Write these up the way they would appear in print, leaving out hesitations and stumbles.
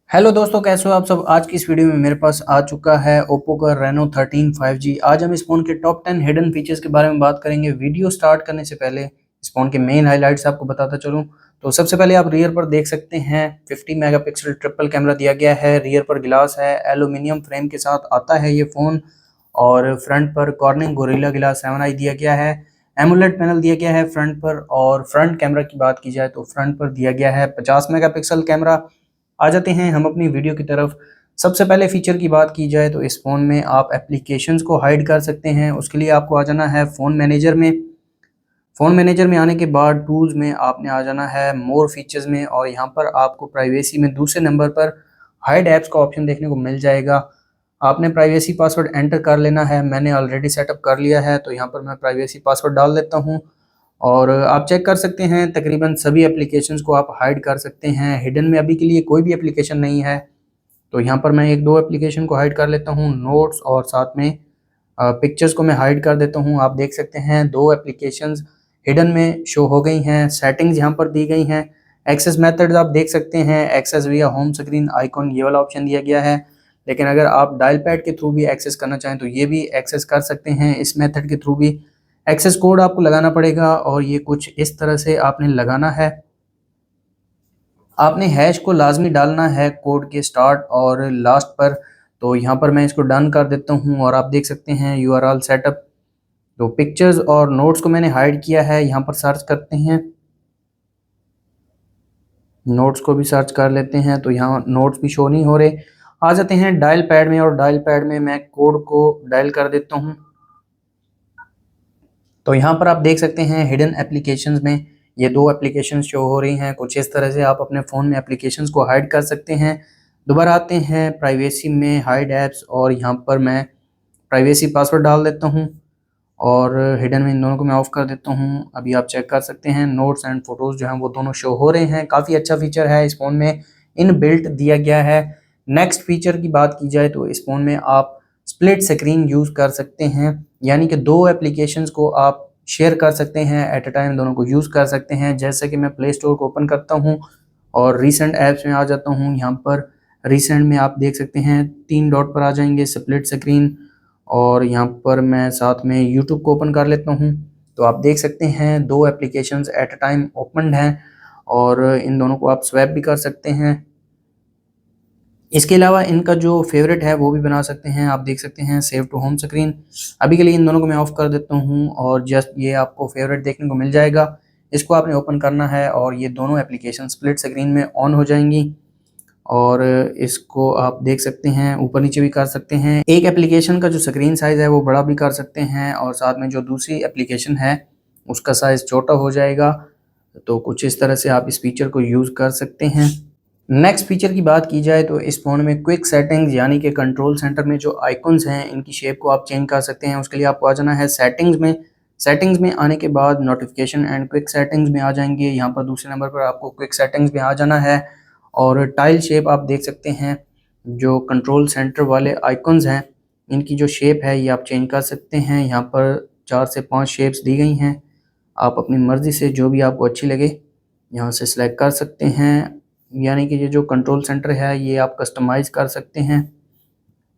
Hello दोस्तों, कैसे हो आप सब। आज की इस वीडियो में मेरे पास आ चुका है ओप्पो का Reno 13 5G। आज हम इस फ़ोन के टॉप 10 हिडन फीचर्स के बारे में बात करेंगे। वीडियो स्टार्ट करने से पहले इस फ़ोन के मेन हाइलाइट्स आपको बताता चलूं तो सबसे पहले आप रियर पर देख सकते हैं 50 मेगापिक्सल ट्रिपल कैमरा दिया गया है। रियर पर गिलास है, एल्यूमिनियम फ्रेम के साथ आता है ये फ़ोन। और फ्रंट पर कॉर्निंग गोरिल्ला ग्लास 7i दिया गया है। एमोलेड पैनल दिया गया है फ्रंट पर। और फ्रंट कैमरा की बात की जाए तो फ्रंट पर दिया गया है 50 मेगापिक्सल कैमरा। आ जाते हैं हम अपनी वीडियो की तरफ। सबसे पहले फीचर की बात की जाए तो इस फ़ोन में आप एप्लीकेशंस को हाइड कर सकते हैं। उसके लिए आपको आ जाना है फ़ोन मैनेजर में। फ़ोन मैनेजर में आने के बाद टूल्स में आपने आ जाना है मोर फीचर्स में, और यहाँ पर आपको प्राइवेसी में दूसरे नंबर पर हाइड ऐप्स का ऑप्शन देखने को मिल जाएगा। आपने प्राइवेसी पासवर्ड एंटर कर लेना है। मैंने ऑलरेडी सेटअप कर लिया है, तो यहाँ पर मैं प्राइवेसी पासवर्ड डाल देता हूँ। और आप चेक कर सकते हैं तकरीबन सभी एप्लीकेशंस को आप हाइड कर सकते हैं। हिडन में अभी के लिए कोई भी एप्लीकेशन नहीं है, तो यहाँ पर मैं एक दो एप्लीकेशन को हाइड कर लेता हूँ, नोट्स और साथ में पिक्चर्स को मैं हाइड कर देता हूँ। आप देख सकते हैं दो एप्लीकेशंस हिडन में शो हो गई हैं। सेटिंग्स यहाँ पर दी गई हैं। एक्सेस मेथड्स आप देख सकते हैं, एक्सेस विया होम स्क्रीन आइकॉन ये वाला ऑप्शन दिया गया है। लेकिन अगर आप डायल पैड के थ्रू भी एक्सेस करना चाहें तो ये भी एक्सेस कर सकते हैं। इस मेथड के थ्रू भी एक्सेस कोड आपको लगाना पड़ेगा, और ये कुछ इस तरह से आपने लगाना है। आपने हैश को लाजमी डालना है कोड के स्टार्ट और लास्ट पर। तो यहाँ पर मैं इसको डन कर देता हूँ, और आप देख सकते हैं यूआरएल सेटअप। तो पिक्चर्स और नोट्स को मैंने हाइड किया है। यहाँ पर सर्च करते हैं, नोट्स को भी सर्च कर लेते हैं, तो यहाँ नोट्स भी शो नहीं हो रहे। आ जाते हैं डायल पैड में, और डायल पैड में मैं कोड को डायल कर देता हूँ। तो यहाँ पर आप देख सकते हैं हिडन एप्लीकेशंस में ये दो एप्लीकेशंस शो हो रही हैं। कुछ इस तरह से आप अपने फ़ोन में एप्लीकेशंस को हाइड कर सकते हैं। दोबारा आते हैं प्राइवेसी में, हाइड ऐप्स, और यहाँ पर मैं प्राइवेसी पासवर्ड डाल देता हूँ, और हिडन में इन दोनों को मैं ऑफ़ कर देता हूँ। अभी आप चेक कर सकते हैं नोट्स एंड फोटोज़ जो हैं वो दोनों शो हो रहे हैं। काफ़ी अच्छा फीचर है, इस फ़ोन में इनबिल्ट दिया गया है। नेक्स्ट फीचर की बात की जाए तो इस फ़ोन में आप स्प्लिट स्क्रीन यूज़ कर सकते हैं, यानी कि दो एप्लीकेशंस को आप शेयर कर सकते हैं एट अ टाइम, दोनों को यूज़ कर सकते हैं। जैसे कि मैं प्ले स्टोर को ओपन करता हूँ और रीसेंट ऐप्स में आ जाता हूँ। यहाँ पर रीसेंट में आप देख सकते हैं 3 डॉट पर आ जाएंगे स्प्लिट स्क्रीन, और यहाँ पर मैं साथ में यूट्यूब को ओपन कर लेता हूँ। तो आप देख सकते हैं दो applications at a time open हैं, और इन दोनों को आप स्वैप भी कर सकते हैं। इसके अलावा इनका जो फेवरेट है वो भी बना सकते हैं। आप देख सकते हैं सेव टू होम स्क्रीन। अभी के लिए इन दोनों को मैं ऑफ कर देता हूँ, और जस्ट ये आपको फेवरेट देखने को मिल जाएगा। इसको आपने ओपन करना है, और ये दोनों एप्लीकेशन स्प्लिट स्क्रीन में ऑन हो जाएंगी। और इसको आप देख सकते हैं ऊपर नीचे भी कर सकते हैं। एक एप्लीकेशन का जो स्क्रीन साइज़ है वो बड़ा भी कर सकते हैं, और साथ में जो दूसरी एप्लीकेशन है उसका साइज़ छोटा हो जाएगा। तो कुछ इस तरह से आप इस फीचर को यूज़ कर सकते हैं। नेक्स्ट फीचर की बात की जाए तो इस फ़ोन में क्विक सेटिंग्स, यानी कि कंट्रोल सेंटर में जो आइकन्स हैं इनकी शेप को आप चेंज कर सकते हैं। उसके लिए आपको आ जाना है सेटिंग्स में। सेटिंग्स में आने के बाद नोटिफिकेशन एंड क्विक सेटिंग्स में आ जाएंगे। यहाँ पर दूसरे नंबर पर आपको क्विक सेटिंग्स में आ जाना है, और टाइल शेप आप देख सकते हैं। जो कंट्रोल सेंटर वाले आइकन्स हैं इनकी जो शेप है ये आप चेंज कर सकते हैं। यहाँ पर 4 से 5 शेप्स दी गई हैं। आप अपनी मर्ज़ी से जो भी आपको अच्छी लगे यहाँ से सिलेक्ट कर सकते हैं। यानी कि ये जो कंट्रोल सेंटर है ये आप कस्टमाइज़ कर सकते हैं।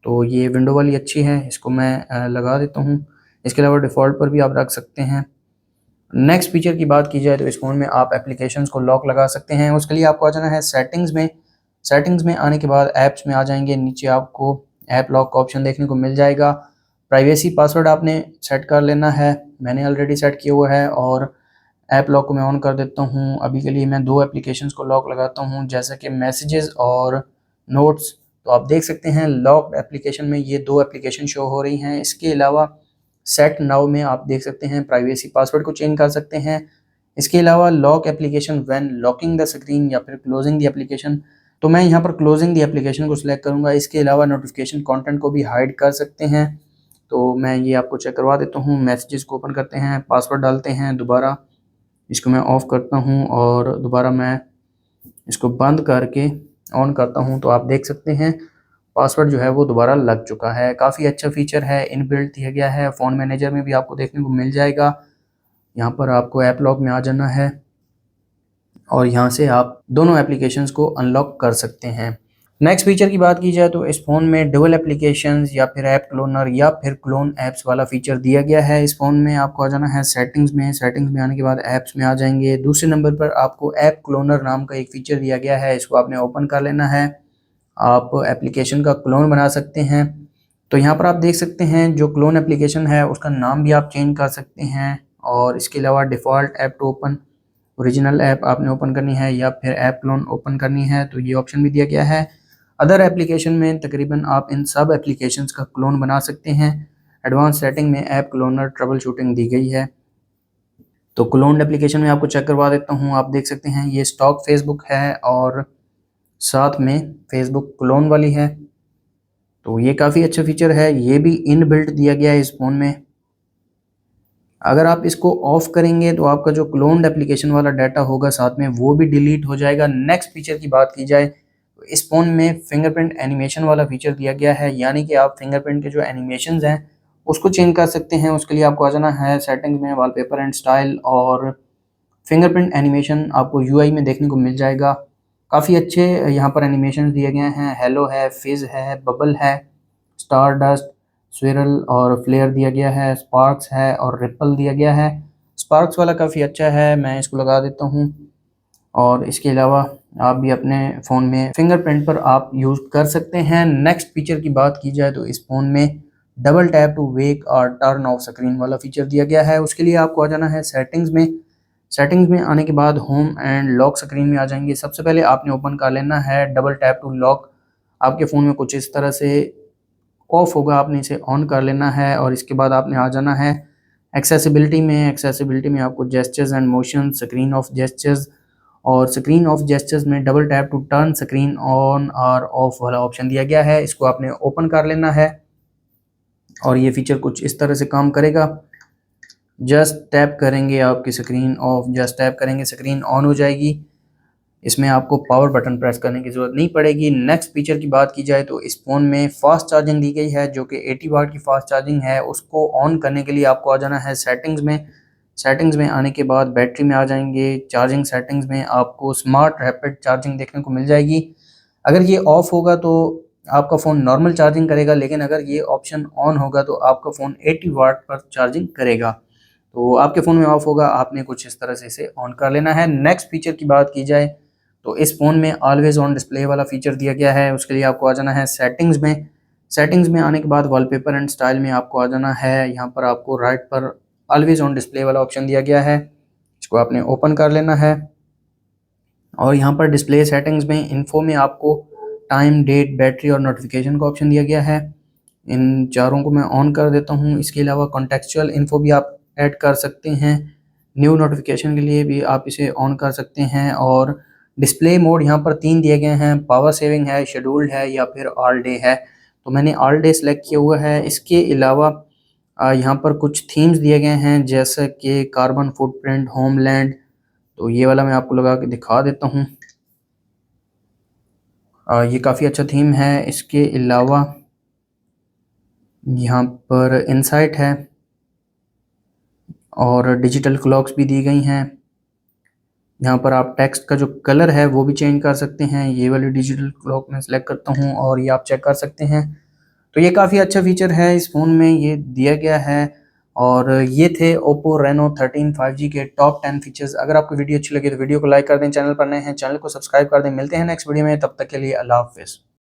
तो ये विंडो वाली अच्छी है, इसको मैं लगा देता हूँ। इसके अलावा डिफ़ॉल्ट पर भी आप रख सकते हैं। नेक्स्ट फीचर की बात की जाए तो इस फ़ोन में आप एप्लीकेशंस को लॉक लगा सकते हैं। उसके लिए आपको आ जाना है सेटिंग्स में। सेटिंग्स में आने के बाद ऐप्स में आ जाएंगे। नीचे आपको ऐप लॉक का ऑप्शन देखने को मिल जाएगा। प्राइवेसी पासवर्ड आपने सेट कर लेना है, मैंने ऑलरेडी सेट किया हुआ है। और ऐप लॉक को मैं ऑन कर देता हूँ। अभी के लिए मैं दो एप्लीकेशंस को लॉक लगाता हूँ, जैसे कि मैसेजेस और नोट्स। तो आप देख सकते हैं लॉक्ड एप्लीकेशन में ये दो एप्लीकेशन शो हो रही हैं। इसके अलावा सेट नाउ में आप देख सकते हैं प्राइवेसी पासवर्ड को चेंज कर सकते हैं। इसके अलावा lock application when locking the screen या फिर क्लोजिंग द एप्लीकेशन। तो मैं यहाँ पर क्लोजिंग द एप्लीकेशन को सिलेक्ट करूँगा। इसके अलावा नोटिफिकेशन कंटेंट को भी हाइड कर सकते हैं। तो मैं ये आपको चेक करवा देता हूँ। मैसेजेस को ओपन करते हैं, पासवर्ड डालते हैं, दोबारा इसको मैं ऑफ़ करता हूँ, और दोबारा मैं इसको बंद करके ऑन करता हूँ। तो आप देख सकते हैं पासवर्ड जो है वो दोबारा लग चुका है। काफ़ी अच्छा फीचर है, इनबिल्ट दिया गया है। फ़ोन मैनेजर में भी आपको देखने को मिल जाएगा। यहाँ पर आपको ऐप लॉक में आ जाना है, और यहाँ से आप दोनों एप्लीकेशंस को अनलॉक कर सकते हैं। नेक्स्ट फीचर की बात की जाए तो इस फ़ोन में डबल एप्लीकेशंस या फिर ऐप क्लोनर या फिर क्लोन ऐप्स वाला फीचर दिया गया है। इस फ़ोन में आपको आ जाना है सेटिंग्स में, सेटिंग्स में आने के बाद ऐप्स में आ जाएंगे। दूसरे नंबर पर आपको ऐप क्लोनर नाम का एक फ़ीचर दिया गया है, इसको आपने ओपन कर लेना है। आप एप्लीकेशन का क्लोन बना सकते हैं। तो यहाँ पर आप देख सकते हैं जो क्लोन एप्लीकेशन है उसका नाम भी आप चेंज कर सकते हैं, और इसके अलावा default app to open, original app आपने ओपन करनी है या फिर ऐप क्लोन ओपन करनी है, तो ये ऑप्शन भी दिया गया है। अदर एप्लीकेशन में तकरीबन आप इन सब एप्लीकेशंस का क्लोन बना सकते हैं। एडवांस सेटिंग में ऐप क्लोनर ट्रबल शूटिंग दी गई है। तो क्लोन एप्लीकेशन में आपको चेक करवा देता हूँ। आप देख सकते हैं ये स्टॉक फेसबुक है और साथ में फेसबुक क्लोन वाली है। तो ये काफ़ी अच्छा फीचर है, ये भी इनबिल्ट दिया गया है इस फ़ोन में। अगर आप इसको ऑफ करेंगे तो आपका जो क्लोन्ड एप्लीकेशन वाला डाटा होगा साथ में वो भी डिलीट हो जाएगा। नेक्स्ट फीचर की बात की जाए तो इस फ़ोन में फिंगरप्रिंट एनिमेशन वाला फीचर दिया गया है, यानी कि आप फिंगरप्रिंट के जो एनिमेशंस हैं उसको चेंज कर सकते हैं। उसके लिए आपको आ जाना है सेटिंग्स में, वॉलपेपर एंड स्टाइल, और फिंगरप्रिंट एनिमेशन आपको यूआई में देखने को मिल जाएगा। काफ़ी अच्छे यहाँ पर एनिमेशन दिए गए हैं। हेलो है, फिज़ है, बबल है, स्टार डस्ट, स्विरल और फ्लेयर दिया गया है, स्पार्क्स है और रिपल दिया गया है। स्पार्क्स वाला काफ़ी अच्छा है, मैं इसको लगा देता हूँ। और इसके अलावा आप भी अपने फ़ोन में फिंगरप्रिंट पर आप यूज़ कर सकते हैं। नेक्स्ट फीचर की बात की जाए तो इस फ़ोन में डबल टैप टू वेक और टर्न ऑफ स्क्रीन वाला फीचर दिया गया है। उसके लिए आपको आ जाना है सेटिंग्स में, सेटिंग्स में आने के बाद होम एंड लॉक स्क्रीन में आ जाएंगे। सबसे पहले आपने ओपन कर लेना है डबल टैप टू लॉक। आपके फ़ोन में कुछ इस तरह से ऑफ होगा, आपने इसे ऑन कर लेना है। और इसके बाद आपने आ जाना है एक्सेसिबिलिटी में। एक्सेसिबिलिटी में आपको gestures and motion, screen off gestures, और स्क्रीन ऑफ जेस्चर्स में double tap to turn screen on और ऑफ वाला ऑप्शन दिया गया है, इसको आपने ओपन कर लेना है। और ये फीचर कुछ इस तरह से काम करेगा। जस्ट टैप करेंगे आपकी स्क्रीन ऑफ, जस्ट टैप करेंगे स्क्रीन ऑन हो जाएगी। इसमें आपको पावर बटन प्रेस करने की ज़रूरत नहीं पड़ेगी। नेक्स्ट फीचर की बात की जाए तो इस फ़ोन में फास्ट चार्जिंग दी गई है, जो कि 80 वाट की फास्ट चार्जिंग है। उसको ऑन करने के लिए आपको आ जाना है सेटिंग्स में। सेटिंग्स में आने के बाद बैटरी में आ जाएंगे। चार्जिंग सेटिंग्स में आपको स्मार्ट रैपिड चार्जिंग देखने को मिल जाएगी। अगर ये ऑफ होगा तो आपका फ़ोन नॉर्मल चार्जिंग करेगा, लेकिन अगर ये ऑप्शन ऑन होगा तो आपका फ़ोन 80 वाट पर चार्जिंग करेगा। तो आपके फ़ोन में ऑफ होगा, आपने कुछ इस तरह से इसे ऑन कर लेना है। नेक्स्ट फीचर की बात की जाए तो इस फ़ोन में ऑलवेज ऑन डिस्प्ले वाला फीचर दिया गया है। उसके लिए आपको आ जाना है सेटिंग्स में। सेटिंग्स में आने के बाद वॉलपेपर एंड स्टाइल में आपको आ जाना है। यहाँ पर आपको राइट पर ऑलवेज ऑन डिस्प्ले वाला ऑप्शन दिया गया है, इसको आपने ओपन कर लेना है। और यहाँ पर डिस्प्ले सेटिंग्स में इन्फो में आपको टाइम, डेट, बैटरी और नोटिफिकेशन का ऑप्शन दिया गया है। इन चारों को मैं ऑन कर देता हूँ। इसके अलावा कॉन्टेक्चुअल इन्फो भी आप ऐड कर सकते हैं। न्यू नोटिफिकेशन के लिए भी आप इसे ऑन कर सकते हैं। और डिस्प्ले मोड यहाँ पर 3 दिए गए हैं, पावर सेविंग है, शेड्यूल्ड है या फिर ऑल डे है। तो मैंने ऑल डे सेलेक्ट किया हुआ है। इसके अलावा यहाँ पर कुछ थीम्स दिए गए हैं, जैसे कि कार्बन फुटप्रिंट, होमलैंड। तो ये वाला मैं आपको लगा के दिखा देता हूँ। ये काफ़ी अच्छा थीम है। इसके अलावा यहाँ पर इनसाइट है और डिजिटल क्लॉक्स भी दी गई हैं। यहाँ पर आप टेक्स्ट का जो कलर है वो भी चेंज कर सकते हैं। ये वाली डिजिटल क्लॉक मैं सिलेक्ट करता हूँ और ये आप चेक कर सकते हैं। तो ये काफ़ी अच्छा फीचर है इस फ़ोन में, ये दिया गया है। और ये थे Oppo Reno 13 5G के टॉप 10 फीचर्स। अगर आपको वीडियो अच्छी लगी तो वीडियो को लाइक कर दें, चैनल पर नए हैं चैनल को सब्सक्राइब कर दें। मिलते हैं नेक्स्ट वीडियो में, तब तक के लिए अल्लाह हाफ़िज़।